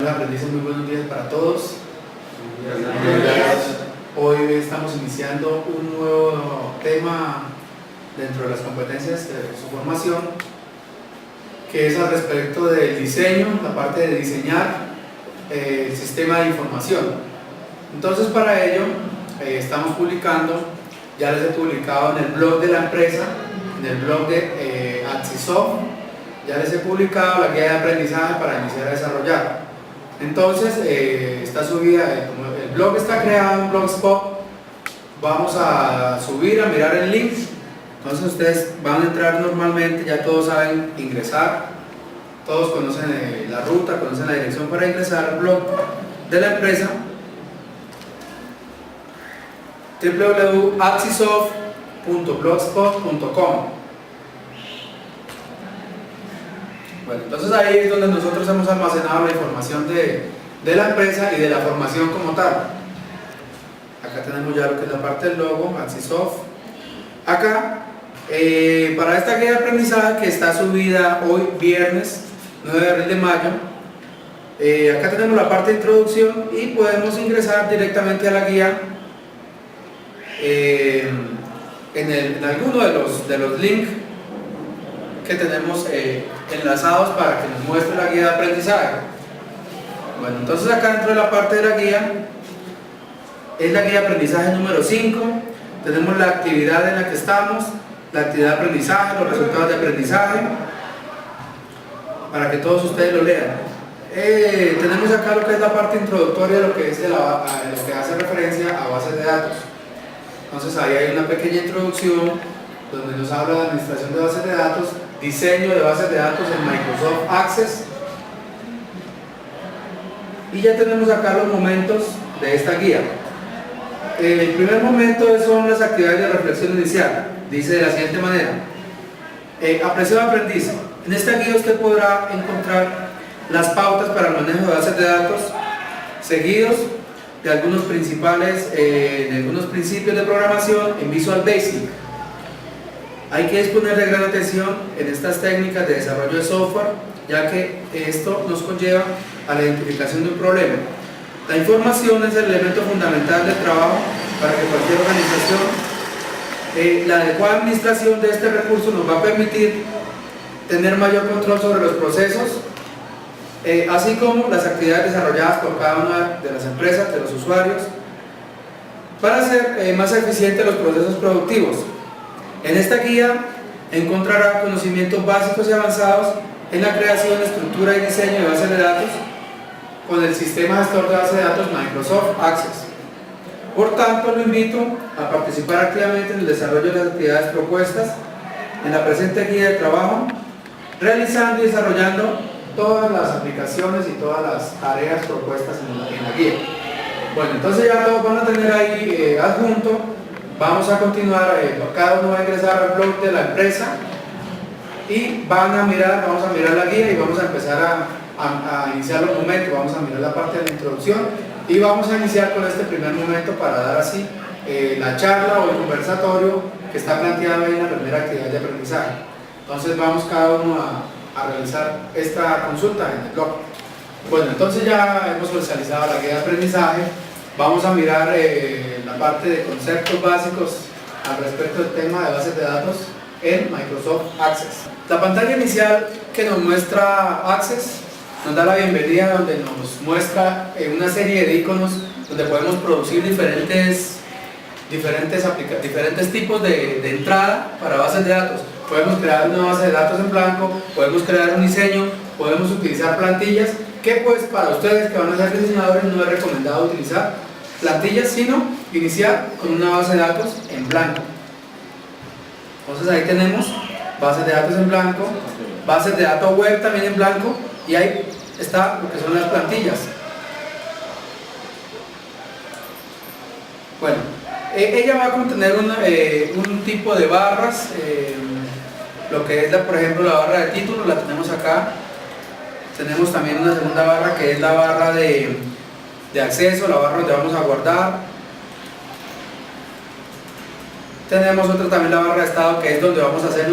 Aprendices, muy buenos días para todos. Hoy estamos iniciando un nuevo tema dentro de las competencias de su formación, que es al respecto del diseño, la parte de diseñar el sistema de información. Entonces, para ello estamos publicando, ya les he publicado en el blog de la empresa, en el blog de Axisoft, ya les he publicado la guía de aprendizaje para iniciar a desarrollar. Entonces, está subida, como el blog está creado en Blogspot, vamos a subir, a mirar el link. Entonces ustedes van a entrar normalmente, ya todos saben ingresar, todos conocen la ruta, conocen la dirección para ingresar al blog de la empresa, www.axisoft.blogspot.com. Bueno, entonces ahí es donde nosotros hemos almacenado la información de la empresa y de la formación como tal. Acá tenemos ya lo que es la parte del logo, Axisoft. Acá, para esta guía de aprendizaje que está subida hoy viernes 9 de abril de mayo, acá tenemos la parte de introducción y podemos ingresar directamente a la guía en alguno de los links que tenemos enlazados para que nos muestre la guía de aprendizaje. Bueno, entonces acá dentro de la parte de la guía es la guía de aprendizaje número 5. Tenemos la actividad en la que estamos, la actividad de aprendizaje, los resultados de aprendizaje, para que todos ustedes lo lean. Tenemos acá lo que es la parte introductoria de lo que, lo que hace referencia a bases de datos. Entonces ahí hay una pequeña introducción donde nos habla de administración de bases de datos, diseño de bases de datos en Microsoft Access, y ya tenemos acá los momentos de esta guía. El primer momento son las actividades de reflexión inicial. Dice de la siguiente manera: apreciado aprendiz, en esta guía usted podrá encontrar las pautas para el manejo de bases de datos, seguidos de algunos principios de programación en Visual Basic. Hay que disponer de gran atención en estas técnicas de desarrollo de software, ya que esto nos conlleva a la identificación de un problema. La información es el elemento fundamental del trabajo para que cualquier organización, la adecuada administración de este recurso nos va a permitir tener mayor control sobre los procesos, así como las actividades desarrolladas por cada una de las empresas, de los usuarios, para hacer más eficientes los procesos productivos. En esta guía encontrará conocimientos básicos y avanzados en la creación, estructura y diseño de bases de datos con el sistema gestor de bases de datos Microsoft Access. Por tanto, lo invito a participar activamente en el desarrollo de las actividades propuestas en la presente guía de trabajo, realizando y desarrollando todas las aplicaciones y todas las tareas propuestas en la guía. Bueno, entonces ya todos van a tener ahí adjunto. Vamos a continuar, cada uno va a ingresar al blog de la empresa y vamos a mirar la guía y vamos a empezar a iniciar los momentos. Vamos a mirar la parte de la introducción y vamos a iniciar con este primer momento para dar así la charla o el conversatorio que está planteado ahí en la primera actividad de aprendizaje. Entonces vamos cada uno a realizar esta consulta en el blog. Bueno, entonces ya hemos socializado la guía de aprendizaje. Vamos a mirar la parte de conceptos básicos al respecto del tema de bases de datos en Microsoft Access. La pantalla inicial que nos muestra Access nos da la bienvenida, donde nos muestra una serie de iconos donde podemos producir diferentes tipos de entrada para bases de datos. Podemos crear una base de datos en blanco, podemos crear un diseño, podemos utilizar plantillas, que pues para ustedes que van a ser diseñadores no es recomendado utilizar plantillas, sino iniciar con una base de datos en blanco. Entonces ahí tenemos bases de datos en blanco, bases de datos web también en blanco, y ahí está lo que son las plantillas. Bueno, ella va a contener un tipo de barras, lo que es por ejemplo la barra de título, la tenemos acá. Tenemos también una segunda barra que es la barra de acceso, la barra donde vamos a guardar. Tenemos otra también, la barra de estado, que es donde vamos a hacer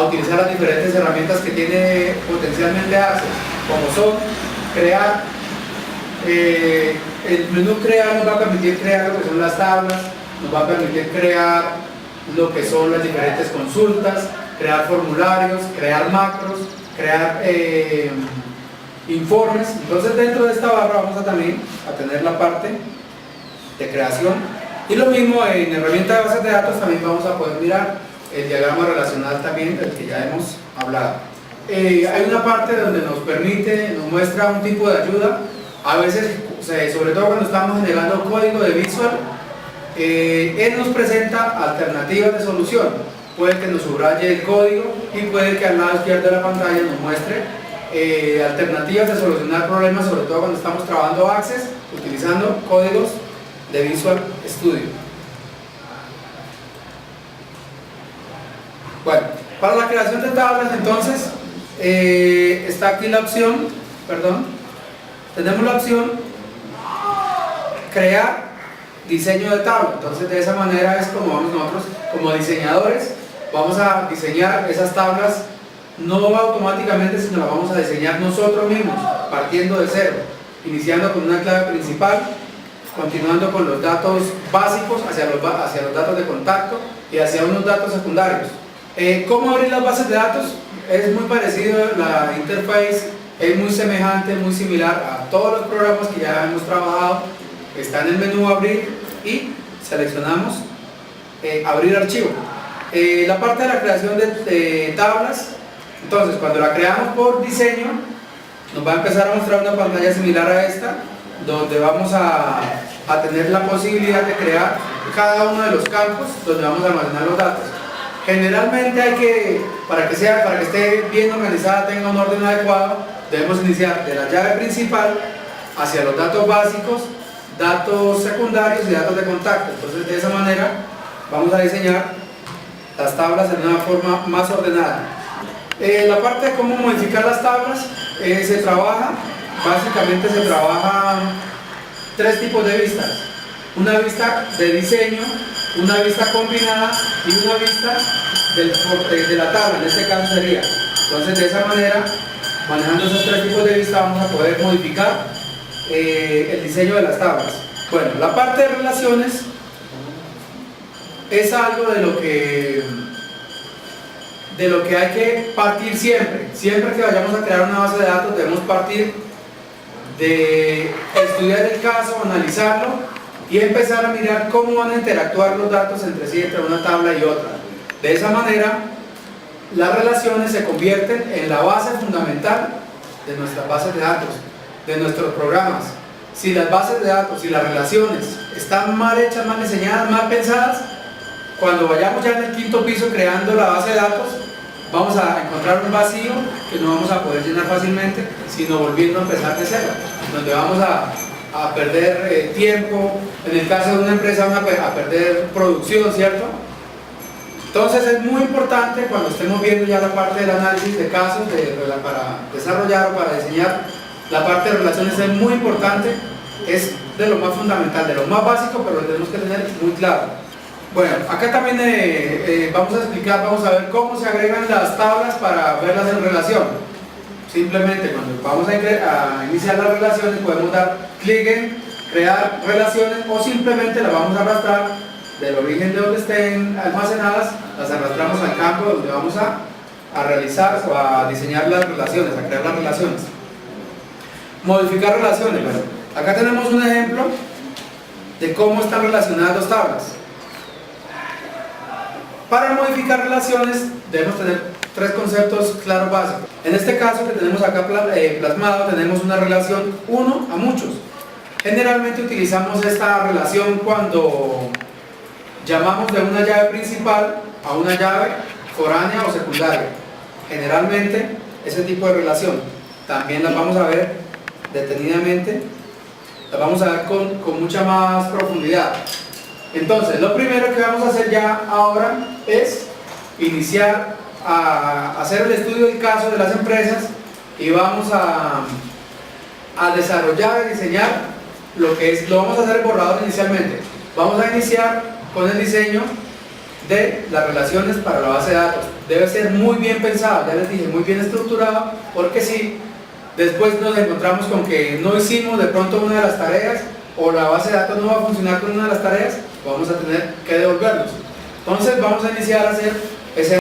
utilizar las diferentes herramientas que tiene potencialmente Access, como son crear. El menú crear nos va a permitir crear lo que son las tablas, nos va a permitir crear lo que son las diferentes consultas, crear formularios, crear macros, crear informes. Entonces dentro de esta barra vamos a también a tener la parte de creación, y lo mismo en herramienta de bases de datos también vamos a poder mirar el diagrama relacional también del que ya hemos hablado. Hay una parte donde nos permite, nos muestra un tipo de ayuda. A veces, sobre todo cuando estamos generando código de Visual, él nos presenta alternativas de solución. Puede que nos subraye el código y puede que al lado izquierdo de la pantalla nos muestre alternativas de solucionar problemas, sobre todo cuando estamos trabajando Access utilizando códigos de Visual Studio. Bueno, para la creación de tablas entonces está aquí la opción, tenemos la opción crear diseño de tabla. Entonces de esa manera es como vamos nosotros como diseñadores, vamos a diseñar esas tablas no automáticamente, sino las vamos a diseñar nosotros mismos, partiendo de cero, iniciando con una clave principal, continuando con los datos básicos hacia los datos de contacto y hacia unos datos secundarios. ¿Cómo abrir las bases de datos? Es muy parecido, la interface es muy semejante, muy similar a todos los programas que ya hemos trabajado. Está en el menú abrir y seleccionamos abrir archivo. La parte de la creación de tablas, entonces cuando la creamos por diseño nos va a empezar a mostrar una pantalla similar a esta, donde vamos a tener la posibilidad de crear cada uno de los campos donde vamos a almacenar los datos. Generalmente hay que, para que esté bien organizada, tenga un orden adecuado, debemos iniciar de la llave principal hacia los datos básicos, datos secundarios y datos de contacto. Entonces de esa manera vamos a diseñar las tablas en una forma más ordenada. La parte de cómo modificar las tablas básicamente se trabaja tres tipos de vistas: una vista de diseño, una vista combinada y una vista de la tabla, en este caso sería. Entonces de esa manera, manejando esos tres tipos de vista, vamos a poder modificar el diseño de las tablas. Bueno, la parte de relaciones es algo de lo que hay que partir siempre. Siempre que vayamos a crear una base de datos debemos partir de estudiar el caso, analizarlo y empezar a mirar cómo van a interactuar los datos entre sí, entre una tabla y otra. De esa manera las relaciones se convierten en la base fundamental de nuestras bases de datos, de nuestros programas. Si las bases de datos y las relaciones están mal hechas, mal diseñadas, mal pensadas, cuando vayamos ya en el quinto piso creando la base de datos, vamos a encontrar un vacío que no vamos a poder llenar fácilmente, sino volviendo a empezar de cero, donde vamos a perder tiempo, en el caso de una empresa vamos a perder producción, ¿cierto? Entonces es muy importante cuando estemos viendo ya la parte del análisis de casos para desarrollar o para diseñar, la parte de relaciones es muy importante, es de lo más fundamental, de lo más básico, pero lo tenemos que tener muy claro. Bueno, acá también vamos a ver cómo se agregan las tablas para verlas en relación. Simplemente cuando vamos a iniciar las relaciones podemos dar clic en crear relaciones o simplemente las vamos a arrastrar del origen de donde estén almacenadas, las arrastramos al campo donde vamos a realizar o a diseñar las relaciones, a crear las relaciones. Modificar relaciones. Bueno, acá tenemos un ejemplo de cómo están relacionadas dos tablas. Para modificar relaciones debemos tener tres conceptos claros básicos. En este caso que tenemos acá plasmado, tenemos una relación uno a muchos. Generalmente utilizamos esta relación cuando llamamos de una llave principal a una llave foránea o secundaria. Generalmente ese tipo de relación también las vamos a ver detenidamente, las vamos a ver con mucha más profundidad. Entonces, lo primero que vamos a hacer ya ahora es iniciar a hacer el estudio del caso de las empresas y vamos a desarrollar y diseñar lo vamos a hacer en borrador inicialmente. Vamos a iniciar con el diseño de las relaciones para la base de datos. Debe ser muy bien pensado, ya les dije, muy bien estructurado, porque si después nos encontramos con que no hicimos de pronto una de las tareas, o la base de datos no va a funcionar con una de las tareas, vamos a tener que devolverlos. Entonces vamos a iniciar a hacer ese